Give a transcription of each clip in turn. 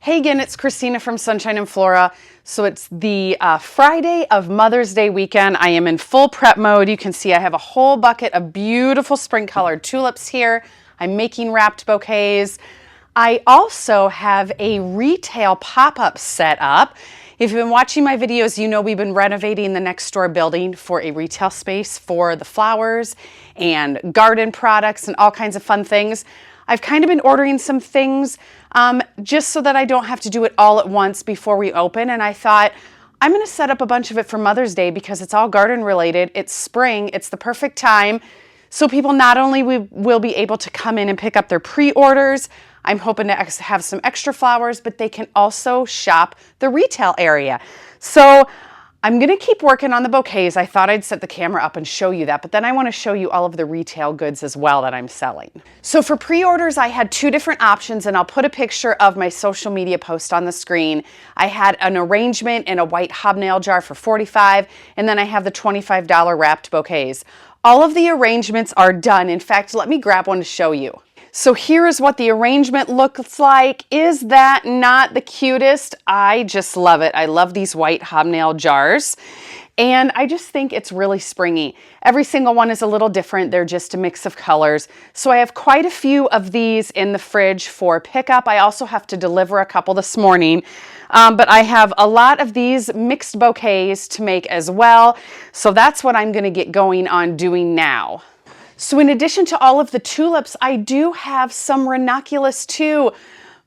Hey again, it's Christina from Sunshine and Flora. So it's the Friday of Mother's Day weekend. I am in full prep mode. You can see I have a whole bucket of beautiful spring colored tulips here. I'm making wrapped bouquets. I also have a retail pop-up set up. If you've been watching my videos, you know we've been renovating the next door building for a retail space for the flowers and garden products and all kinds of fun things. I've kind of been ordering some things just so that I don't have to do it all at once before we open. And I thought, I'm going to set up a bunch of it for Mother's Day because it's all garden related. It's spring. It's the perfect time. So people not only will be able to come in and pick up their pre-orders, I'm hoping to have some extra flowers, but they can also shop the retail area. So I'm going to keep working on the bouquets. I thought I'd set the camera up and show you that, but then I want to show you all of the retail goods as well that I'm selling. So for pre-orders, I had two different options, and I'll put a picture of my social media post on the screen. I had an arrangement in a white hobnail jar for $45, and then I have the $25 wrapped bouquets. All of the arrangements are done. In fact, let me grab one to show you. So here is what the arrangement looks like. Is that not the cutest? I just love it. I love these white hobnail jars. And I just think it's really springy. Every single one is a little different. They're just a mix of colors. So I have quite a few of these in the fridge for pickup. I also have to deliver a couple this morning. But I have a lot of these mixed bouquets to make as well. So that's what I'm going to get going on doing now. So in addition to all of the tulips, I do have some ranunculus too.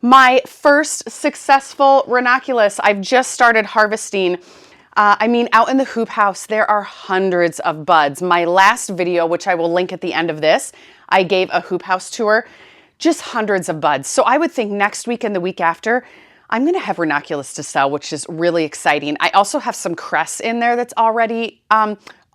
My first successful ranunculus. I've just started harvesting. Out in the hoop house, there are hundreds of buds. My last video, which I will link at the end of this, I gave a hoop house tour, just hundreds of buds. So I would think next week and the week after, I'm going to have ranunculus to sell, which is really exciting. I also have some cress in there that's already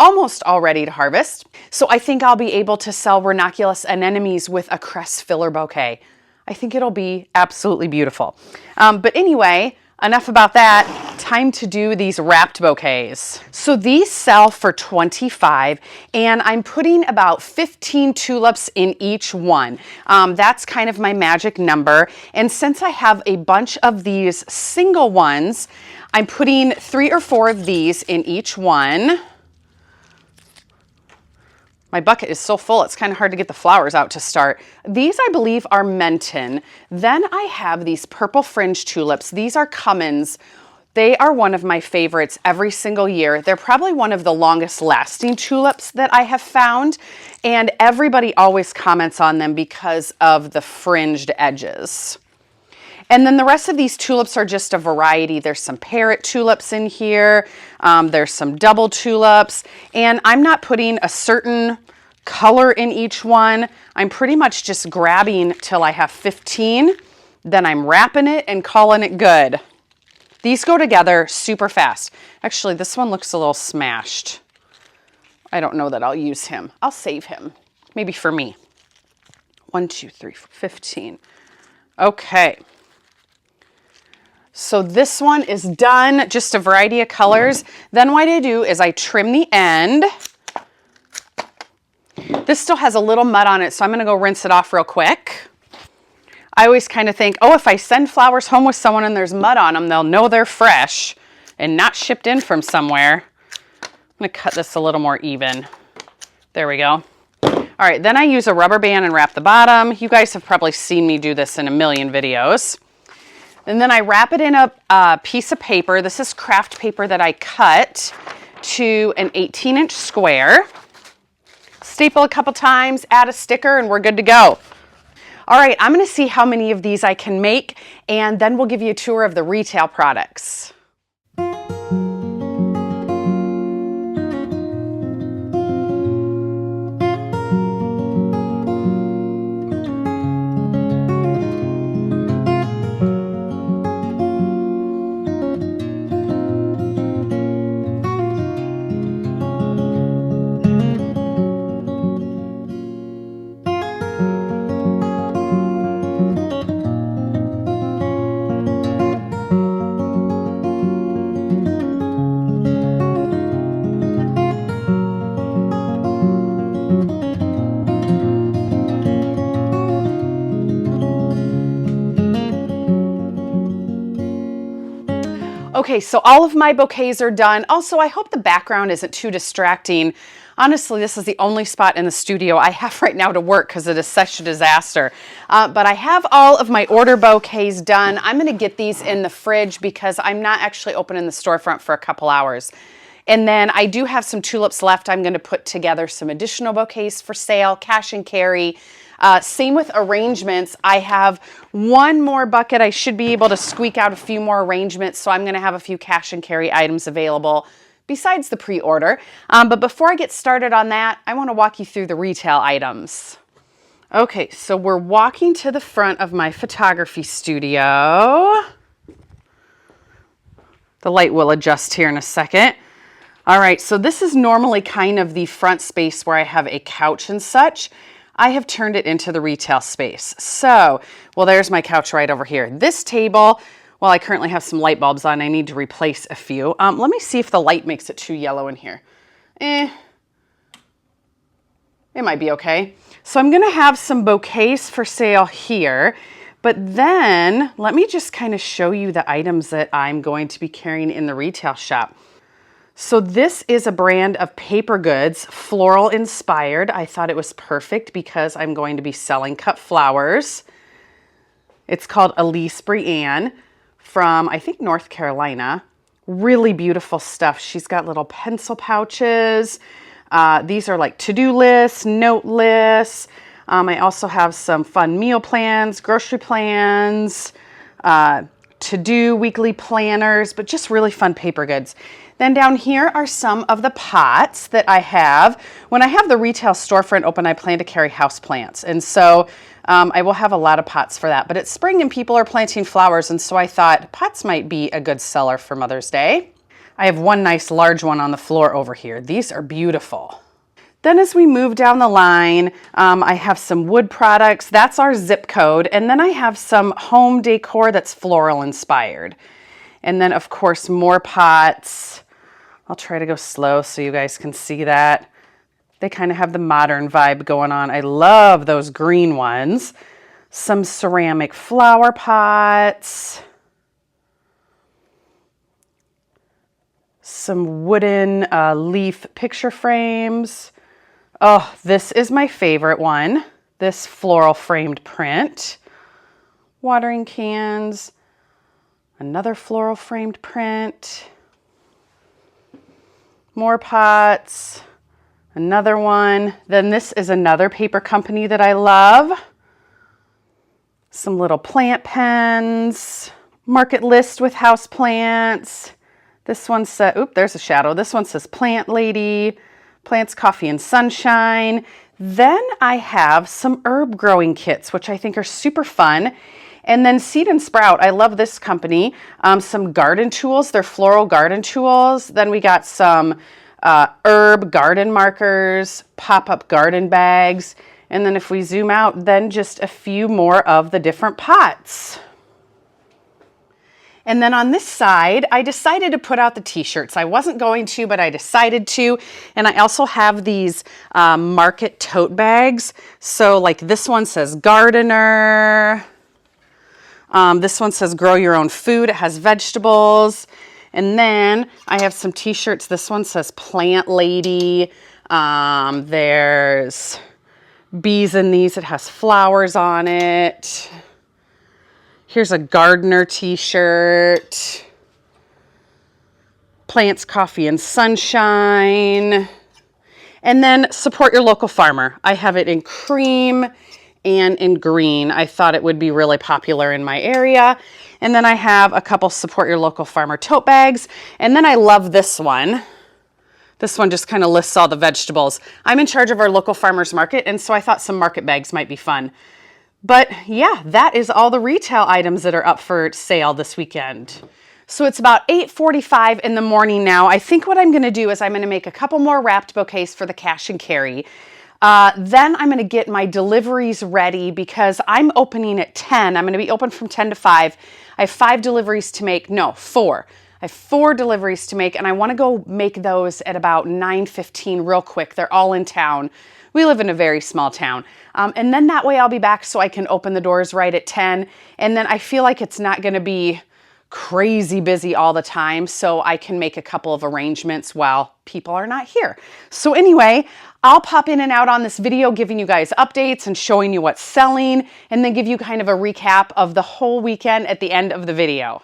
almost all ready to harvest. So I think I'll be able to sell ranunculus anemones with a cress filler bouquet. I think it'll be absolutely beautiful. But anyway, enough about that. Time to do these wrapped bouquets. So these sell for $25, and I'm putting about 15 tulips in each one. That's kind of my magic number. And since I have a bunch of these single ones, I'm putting 3 or 4 of these in each one. My bucket is so full, it's kind of hard to get the flowers out to start. These, I believe, are Menton. Then I have these purple fringe tulips. These are Cummins. They are one of my favorites every single year. They're probably one of the longest lasting tulips that I have found, and everybody always comments on them because of the fringed edges. And then the rest of these tulips are just a variety. There's some parrot tulips in here. There's some double tulips. And I'm not putting a certain color in each one. I'm pretty much just grabbing till I have 15. Then I'm wrapping it and calling it good. These go together super fast. Actually, this one looks a little smashed. I don't know that I'll use him. I'll save him. Maybe for me. 1, 2, 3, 4, 15. Okay. So this one is done, just a variety of colors. Then what I do is I trim the end. This still has a little mud on it, so I'm going to go rinse it off real quick. I always kind of think, oh, if I send flowers home with someone and there's mud on them, they'll know they're fresh and not shipped in from somewhere. I'm going to cut this a little more even. There we go. All right, then I use a rubber band and wrap the bottom. You guys have probably seen me do this in a million videos. And then I wrap it in a piece of paper. This is craft paper that I cut to an 18-inch square. Staple a couple times, add a sticker, and we're good to go. All right, I'm going to see how many of these I can make, and then we'll give you a tour of the retail products. Okay, so all of my bouquets are done. Also, I hope the background isn't too distracting. Honestly, this is the only spot in the studio I have right now to work because it is such a disaster. But I have all of my order bouquets done. I'm going to get these in the fridge because I'm not actually opening the storefront for a couple hours. And then I do have some tulips left. I'm going to put together some additional bouquets for sale, cash and carry. Same with arrangements. I have one more bucket. I should be able to squeak out a few more arrangements, so I'm going to have a few cash and carry items available besides the pre-order. But before I get started on that, I want to walk you through the retail items. Okay, so we're walking to the front of my photography studio. The light will adjust here in a second. All right, so this is normally kind of the front space where I have a couch and such. I have turned it into the retail space. So, well, there's my couch right over here. This table, well, I currently have some light bulbs on. I need to replace a few. Let me see if the light makes it too yellow in here. It might be okay. So I'm gonna have some bouquets for sale here, but then let me just kind of show you the items that I'm going to be carrying in the retail shop. So this is a brand of paper goods, floral inspired. I thought it was perfect because I'm going to be selling cut flowers. It's called Elise Brianne from, I think, North Carolina. Really beautiful stuff. She's got little pencil pouches. These are like to-do lists, note lists. I also have some fun meal plans, grocery plans, to-do weekly planners, but just really fun paper goods. Then down here are some of the pots that I have. When I have the retail storefront open, I plan to carry houseplants. And so I will have a lot of pots for that. But it's spring and people are planting flowers, and so I thought pots might be a good seller for Mother's Day. I have one nice large one on the floor over here. These are beautiful. Then as we move down the line, I have some wood products. That's our zip code. And then I have some home decor that's floral inspired. And then, of course, more pots. I'll try to go slow so you guys can see that. They kind of have the modern vibe going on. I love those green ones. Some ceramic flower pots. Some wooden leaf picture frames. Oh, this is my favorite one. This floral framed print. Watering cans. Another floral framed print. More pots. Another one. Then this is another paper company that I love. Some little plant pens. Market list with house plants. This one says, oop, there's a shadow. This one says Plant Lady. Plants, Coffee, and Sunshine. Then I have some herb growing kits, which I think are super fun. And then Seed and Sprout, I love this company. Some garden tools, they're floral garden tools. Then we got some herb garden markers, pop-up garden bags. And then if we zoom out, then just a few more of the different pots. And then on this side, I decided to put out the t-shirts. I wasn't going to, but I decided to. And I also have these market tote bags. So like this one says gardener. This one says grow your own food. It has vegetables. And then I have some t-shirts. This one says Plant Lady. There's bees in these. It has flowers on it. Here's a gardener t-shirt. Plants, Coffee, and Sunshine. And then support your local farmer. I have it in cream and in green. I thought it would be really popular in my area. And then I have a couple support your local farmer tote bags. And then I love this one. This one just kind of lists all the vegetables. I'm in charge of our local farmers market, and so I thought some market bags might be fun. But yeah, that is all the retail items that are up for sale this weekend. So it's about 8:45 in the morning now. I think what I'm gonna do is I'm gonna make a couple more wrapped bouquets for the cash and carry. Then I'm gonna get my deliveries ready because I'm opening at 10. I'm gonna be open from 10 to 5. I have 5 deliveries to make, no, 4. I have 4 deliveries to make, and I wanna go make those at about 9:15 real quick. They're all in town. We live in a very small town. And then that way I'll be back so I can open the doors right at 10. And then I feel like it's not gonna be crazy busy all the time, so I can make a couple of arrangements while people are not here. So anyway, I'll pop in and out on this video giving you guys updates and showing you what's selling, and then give you kind of a recap of the whole weekend at the end of the video.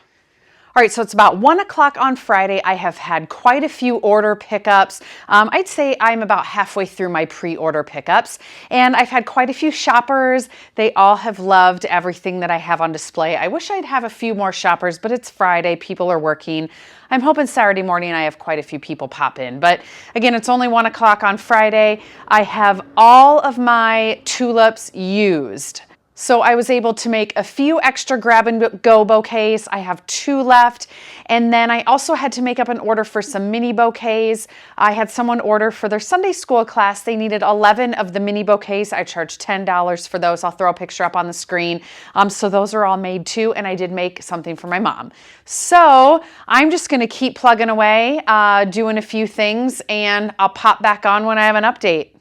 All right, so it's about 1 o'clock on Friday. I have had quite a few order pickups. I'd say I'm about halfway through my pre-order pickups, and I've had quite a few shoppers. They all have loved everything that I have on display. I wish I'd have a few more shoppers, but it's Friday. People are working. I'm hoping Saturday morning I have quite a few people pop in. But again, it's only 1 o'clock on Friday. I have all of my tulips used. So I was able to make a few extra grab-and-go bouquets. I have 2 left. And then I also had to make up an order for some mini bouquets. I had someone order for their Sunday school class. They needed 11 of the mini bouquets. I charged $10 for those. I'll throw a picture up on the screen. So those are all made too. And I did make something for my mom. So I'm just going to keep plugging away, doing a few things, and I'll pop back on when I have an update.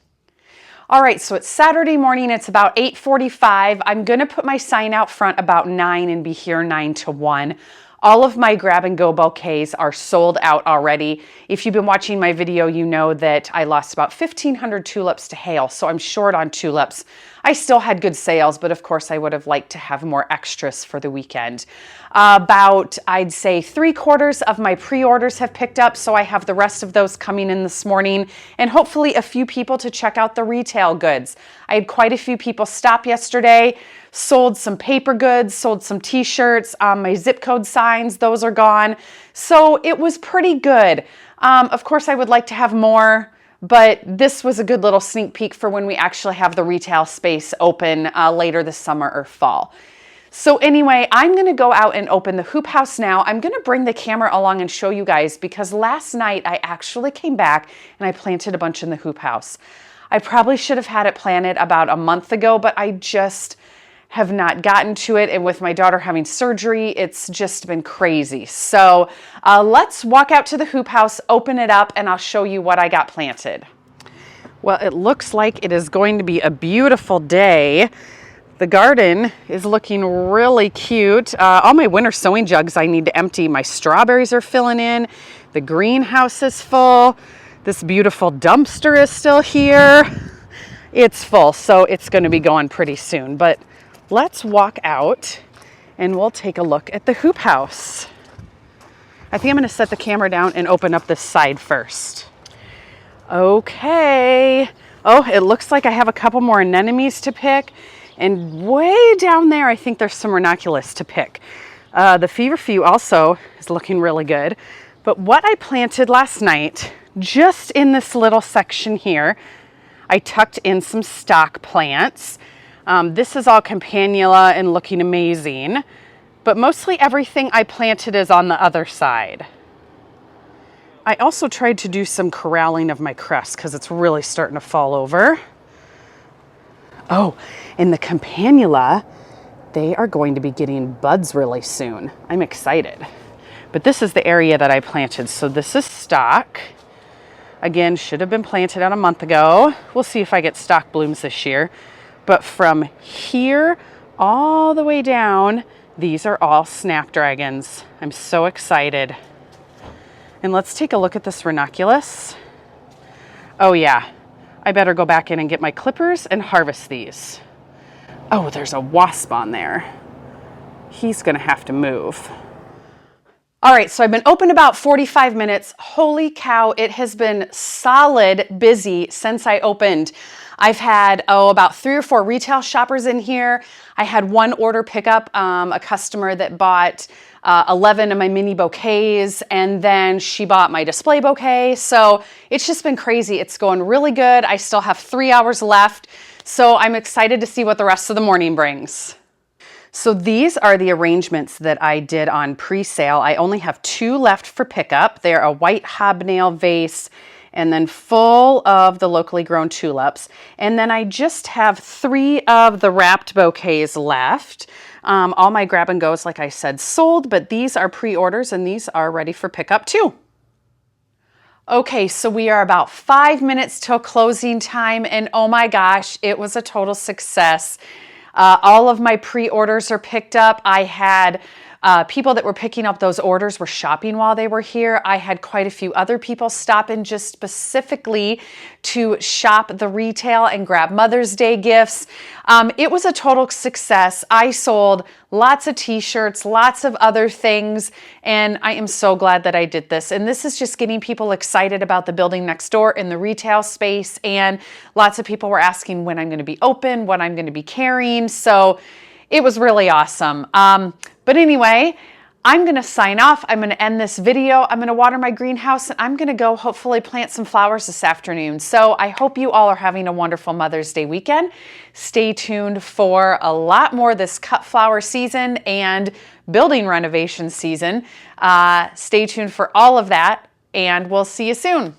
All right, so it's Saturday morning. It's about 8:45. I'm going to put my sign out front about 9 and be here 9 to 1. All of my grab-and-go bouquets are sold out already. If you've been watching my video, you know that I lost about 1,500 tulips to hail, so I'm short on tulips. I still had good sales, but of course I would have liked to have more extras for the weekend. About, I'd say, 3/4 of my pre-orders have picked up, so I have the rest of those coming in this morning, and hopefully a few people to check out the retail goods. I had quite a few people stop yesterday, sold some paper goods, sold some t-shirts, my zip code signs, those are gone. So it was pretty good. Of course, I would like to have more, but this was a good little sneak peek for when we actually have the retail space open later this summer or fall. So anyway, I'm going to go out and open the hoop house now. I'm going to bring the camera along and show you guys because last night I actually came back and I planted a bunch in the hoop house. I probably should have had it planted about a month ago, but I just have not gotten to it. And with my daughter having surgery, it's just been crazy. So let's walk out to the hoop house, open it up, and I'll show you what I got planted. Well, it looks like it is going to be a beautiful day. The garden is looking really cute. All my winter sowing jugs I need to empty. My strawberries are filling in. The greenhouse is full. This beautiful dumpster is still here. It's full, so it's going to be going pretty soon. But let's walk out and we'll take a look at the hoop house. I think I'm going to set the camera down and open up this side first. Okay. Oh, it looks like I have a couple more anemones to pick. And way down there, I think there's some ranunculus to pick. The feverfew also is looking really good. But what I planted last night, just in this little section here, I tucked in some stock plants. This is all campanula and looking amazing. But mostly everything I planted is on the other side. I also tried to do some corralling of my cress because it's really starting to fall over. Oh, and the campanula, they are going to be getting buds really soon. I'm excited. But this is the area that I planted. So this is stock. Again, should have been planted out a month ago. We'll see if I get stock blooms this year. But from here all the way down, these are all snapdragons. I'm so excited. And let's take a look at this ranunculus. Oh yeah. I better go back in and get my clippers and harvest these. Oh, there's a wasp on there. He's gonna have to move. All right, so I've been open about 45 minutes. Holy cow, it has been solid busy since I opened. I've had, about 3 or 4 retail shoppers in here. I had one order pickup, a customer that bought 11 of my mini bouquets, and then she bought my display bouquet. So it's just been crazy. It's going really good. I still have 3 hours left. So I'm excited to see what the rest of the morning brings. So these are the arrangements that I did on pre-sale. I only have 2 left for pickup. They're a white hobnail vase and then full of the locally grown tulips. And then I just have 3 of the wrapped bouquets left. All my grab and goes, like I said, sold, but these are pre-orders and these are ready for pickup too. Okay, so we are about 5 minutes till closing time, and oh my gosh, it was a total success. All of my pre-orders are picked up. I had People that were picking up those orders were shopping while they were here. I had quite a few other people stop in just specifically to shop the retail and grab Mother's Day gifts. It was a total success. I sold lots of t-shirts, lots of other things, and I am so glad that I did this. And this is just getting people excited about the building next door in the retail space, and lots of people were asking when I'm going to be open, what I'm going to be carrying, so it was really awesome. But anyway, I'm going to sign off. I'm going to end this video. I'm going to water my greenhouse, and I'm going to go hopefully plant some flowers this afternoon. So I hope you all are having a wonderful Mother's Day weekend. Stay tuned for a lot more this cut flower season and building renovation season. Stay tuned for all of that, and we'll see you soon.